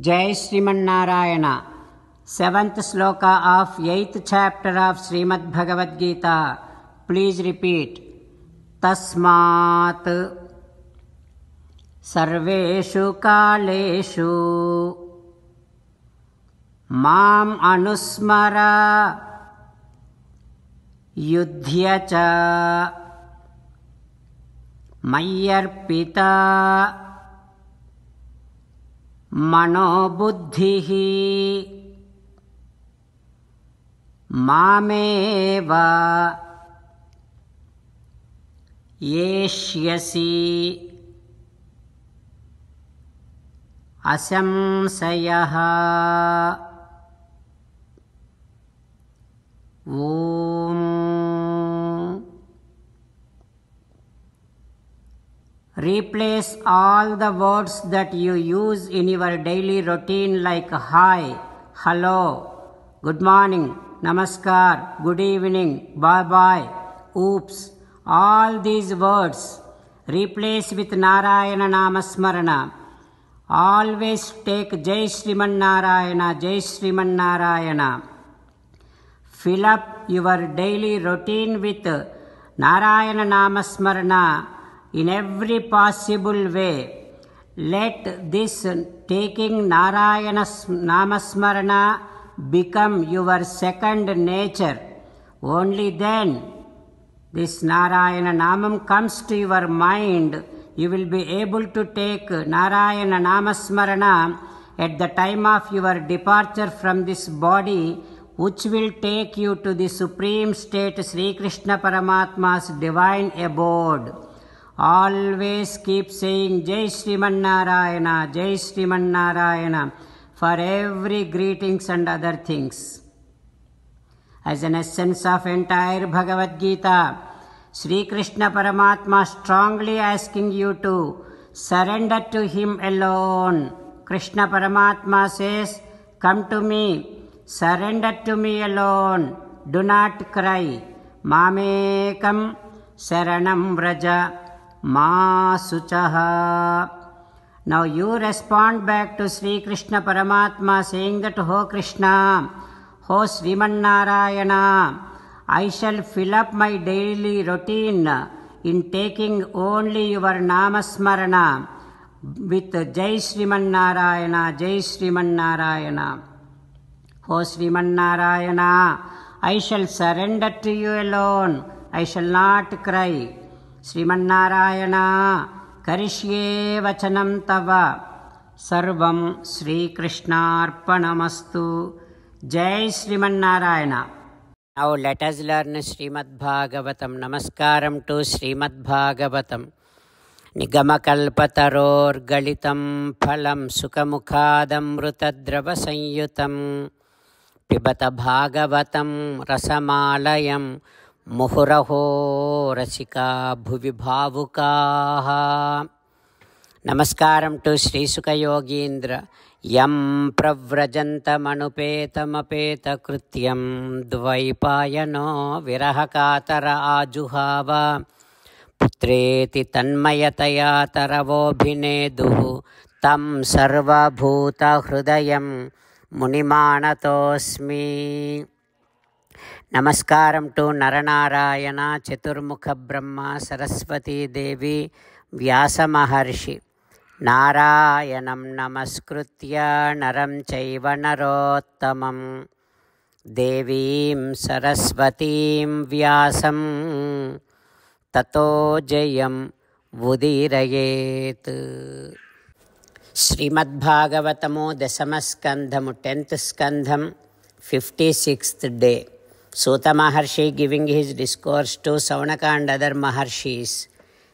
Jai Srimannarayana. 7th sloka of 8th chapter of Srimad Bhagavad Gita. Please repeat. Tasmat sarveshu kaleshu mam anusmara yudhya cha mayyarpita मनोबुद्धिः मामेव येष्यसि असंशयः ॐ Replace all the words that you use in your daily routine like hi, hello, good morning, namaskar, good evening, bye-bye, oops. All these words replace with Narayana Namasmarana. Always take Jai Sriman Narayana, Jai Sriman Narayana. Fill up your daily routine with Narayana Namasmarana in every possible way. Let this taking Narayana Namasmarana become your second nature. Only then this Narayana Namam comes to your mind. You will be able to take Narayana Namasmarana at the time of your departure from this body, which will take you to the supreme state, Sri Krishna Paramatma's divine abode. Always keep saying Jai Sriman Narayana, Jai Sriman Narayana for every greetings and other things. As an essence of entire Bhagavad Gita, Sri Krishna Paramatma strongly asking you to surrender to Him alone. Krishna Paramatma says, come to me, surrender to me alone, do not cry. Mamekam saranam vraja Ma suchaha. Now you respond back to Sri Krishna Paramatma saying that, Ho Krishna, Ho Sriman Narayana, I shall fill up my daily routine in taking only your Namasmarana with Jai Sriman Narayana, Jai Sriman Narayana. Ho Sriman Narayana, I shall surrender to you alone, I shall not cry. Srimannarayana, Karishye Vachanam Tava, Sarvam Sri Krishnarpanamastu. Jai Srimannarayana. Now let us learn Srimad Bhagavatam. Namaskaram to Srimad Bhagavatam. Nigamakalpataror galitam phalam sukamukhadamrutadrava sanyutam pibata bhagavatam rasamalayam Muhuraho Rasika Bhuvi Bhavukaha. Namaskaram to Sri Sukha Yogindra. Yam Pravrajantam Anupetam Apeta Krutyam Dvaipayano Virahakatara Ajuhava Putreti Tanmayataya Taravobhineduhu Tam Sarva Bhuta Hrudayam Munimanatosmi. Namaskaram to Naranarayana, Chaturmukha Brahma, Saraswati Devi, Vyasa Maharshi. Narayanam Namaskritya Naram Chaiva Narottamam Devim Saraswatim Vyasam Tato Jayam Vudirayet. Srimad Bhagavatamo Dasamaskandhamu 10th Skandham 56th day. Suta Maharshi giving his discourse to Saunaka and other Maharshis,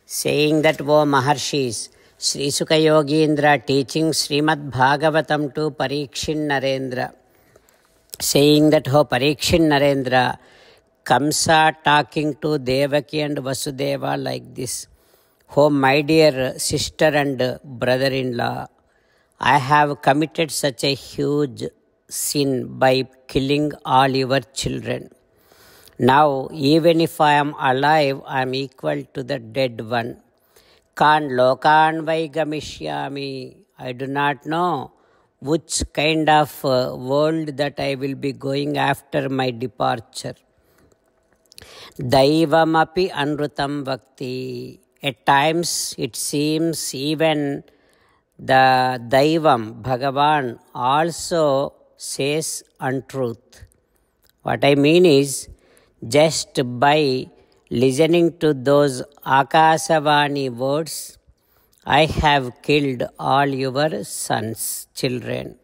saying that, O Maharshis, Sri Sukha Yogindra teaching Srimad Bhagavatam to Parikshin Narendra, saying that, O Parikshin Narendra, Kamsa talking to Devaki and Vasudeva like this, O my dear sister and brother-in-law, I have committed such a huge sin by killing all your children. Now, even if I am alive, I am equal to the dead one. Kan lokan vai gamishyami. I do not know which kind of world that I will be going after my departure. Daivamapi anrutam bhakti. At times it seems even the Daivam, Bhagavan, also says untruth. What I mean is, just by listening to those Akasavani words, I have killed all your sons, children.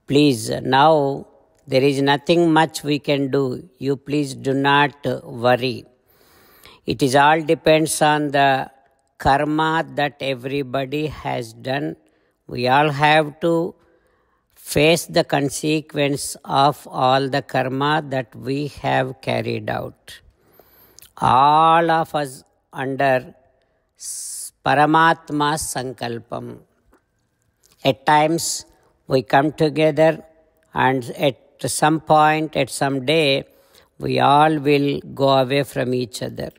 Please, now there is nothing much we can do. You please do not worry. It is all depends on the karma that everybody has done. We all have to face the consequence of all the karma that we have carried out. All of us under Paramatma's Sankalpam. At times we come together, and at some point, at some day, we all will go away from each other.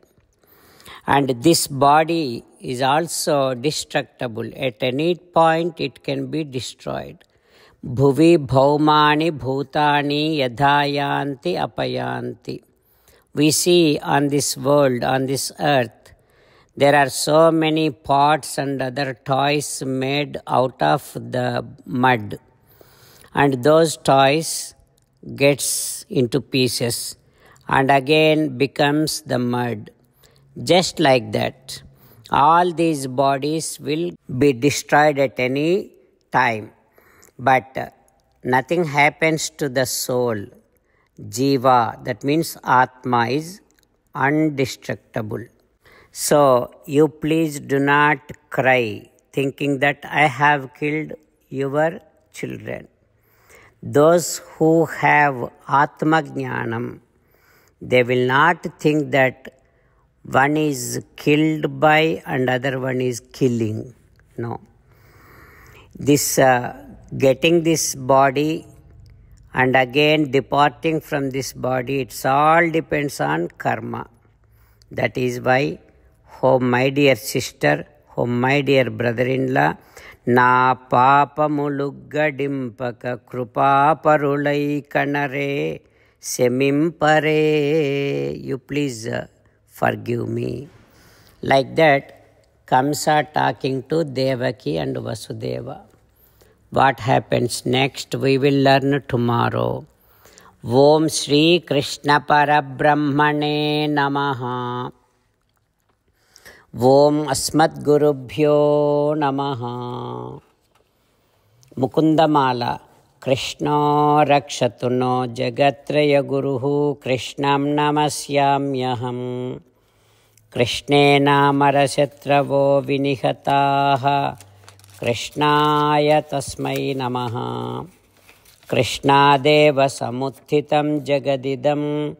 And this body is also destructible. At any point it can be destroyed. Bhuvi bhaumani bhutani yadhayanti apayanti. We see on this world, on this earth, there are so many pots and other toys made out of the mud. And those toys gets into pieces and again becomes the mud. Just like that, all these bodies will be destroyed at any time. But nothing happens to the soul. Jiva, that means Atma, is indestructible. So you please do not cry thinking that I have killed your children. Those who have Atma Jnanam, they will not think that one is killed by and other one is killing. No. This getting this body and again departing from this body, it's all depends on karma. That is why, oh my dear sister, oh my dear brother-in-law, na papamuluggadimpaka krupa parulai kanare semimpare. You please forgive me. Like that, Kamsa talking to Devaki and Vasudeva. What happens next we will learn tomorrow. Om Shri Krishna Parabrahmane Namaha. Om Asmat Gurubhyo Namaha. Mukundamala. Krishna Rakshatuno Jagatraya Guruhu Krishnam Namasyamyaham. Krishnena Marasatravo Vinihataha. Krishnaya Tasmai Namaha. Krishnadeva Samuthitam Jagadidam.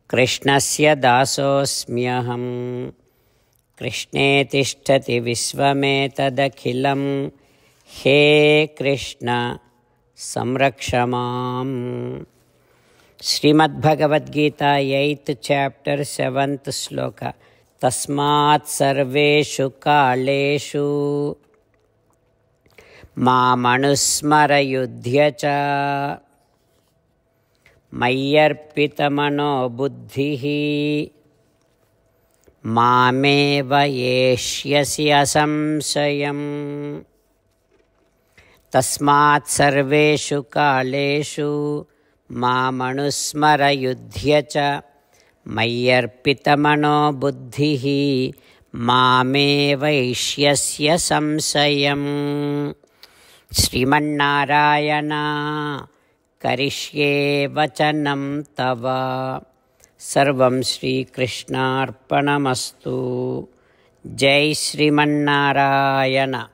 Krishnasya Dasosmyaham. Krishne Tishtati Visvametadakhilam. He Krishna Samrakshamam. Srimad Bhagavad Gita, 8th chapter, 7th sloka. Tasmat sarveshu kaleshu Mamanusmara yudhyacha Mayarpitamano buddhihi Mameva yeshyasi asamsayam. Tasmat sarveshu kaleshu Mamanusmara yudhyacha Mayarpitamano buddhihi Mameva yeshyasya samsayam. Srimannarayana Karishye Vachanam Tava. Sarvam Shri Krishna Arpanamastu. Jai Srimannarayana.